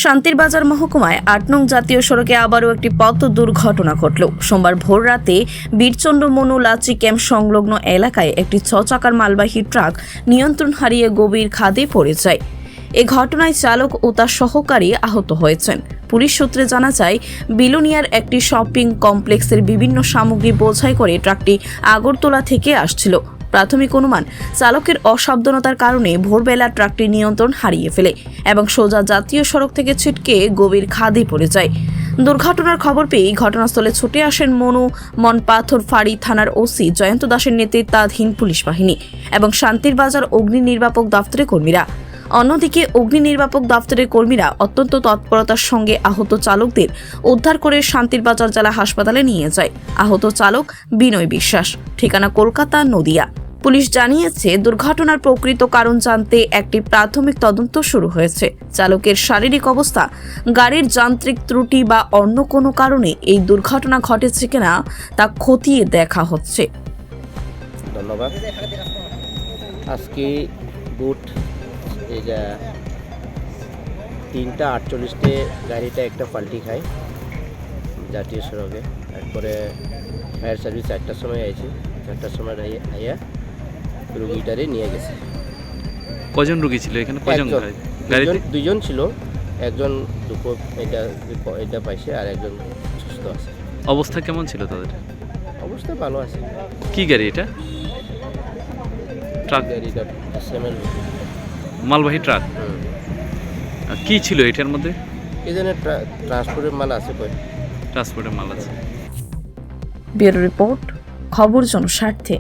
শান্তির বাজার মহকুমায় ৮ নং জাতীয় সড়কে আবারও একটি পথ দুর্ঘটনা ঘটল। সোমবার ভোর রাতে বীরচন্দ্র মনু লাচি ক্যাম্প সংলগ্ন এলাকায় একটি ৬ চাকার মালবাহী ট্রাক নিয়ন্ত্রণ হারিয়ে গভীর খাদে পড়ে যায়। এ ঘটনায় চালক ও তার সহকারী আহত হয়েছেন। পুলিশ সূত্রে জানা যায়, বিলোনিয়ার একটি শপিং কমপ্লেক্সের বিভিন্ন সামগ্রী বোঝাই করে ট্রাকটি আগরতলা থেকে আসছিল। প্রাথমিক অনুমান, চালকের অসাবধানতার কারণে ভোরবেলা ট্রাকটি নিয়ন্ত্রণ হারিয়ে ফেলে এবং সোজা জাতীয় সড়ক থেকে ছিটকে গভীর খাদে পড়ে যায়। দুর্ঘটনার খবর পেয়ে ঘটনাস্থলে ছুটে আসেন মনপাথর ফাঁড়ি থানার ওসি জয়ন্ত দাসের নেতৃত্বাধীন পুলিশ বাহিনী এবং শান্তির বাজার অগ্নি নির্বাপক দপ্তরের কর্মীরা। অন্যদিকে অগ্নি নির্বাপক দপ্তরের কর্মীরা অত্যন্ত তৎপরতার সঙ্গে আহত চালকদের উদ্ধার করে শান্তির বাজার জেলা হাসপাতালে নিয়ে যায়। আহত চালক বিনয় বিশ্বাস, ঠিকানা কলকাতা, নদিয়া। পুলিশ জানিয়েছে, দুর্ঘটনার প্রকৃত কারণ জানতে একটি প্রাথমিক তদন্ত শুরু হয়েছে। চালকের শারীরিক অবস্থা, গাড়ির যান্ত্রিক ত্রুটি বা অন্য কোনো কারণে এই দুর্ঘটনা ঘটেছে কিনা তা খতিয়ে দেখা হচ্ছে। ধন্যবাদ। আজকে বুট এই যে 3টা 48-তে গাড়িটা একটা পাল্টি খায় জাতীয় সড়কে। তারপরে ফায়ার সার্ভিস 4টার সময় আইছে, 4টার সময় আইয়া রুগীটারে নিয়ে গেছে। কজন রুগী ছিল এখানে? কজন গাড়িতে? দুজন ছিল, একজন দুপুর এটা পাইছে আর একজন সুস্থ আছে। অবস্থা কেমন ছিল তাদের? অবস্থা ভালো আছে। কি গাড়ি এটা? ট্রাক? গাড়িটা সেমেল মালবাহী ট্রাক। কি ছিল এটার মধ্যে? এই জন্য ট্রান্সপোর্টের মাল আছে। ট্রান্সপোর্টের মাল আছে। ব্যুরো রিপোর্ট, খবর জনস্বার্থে।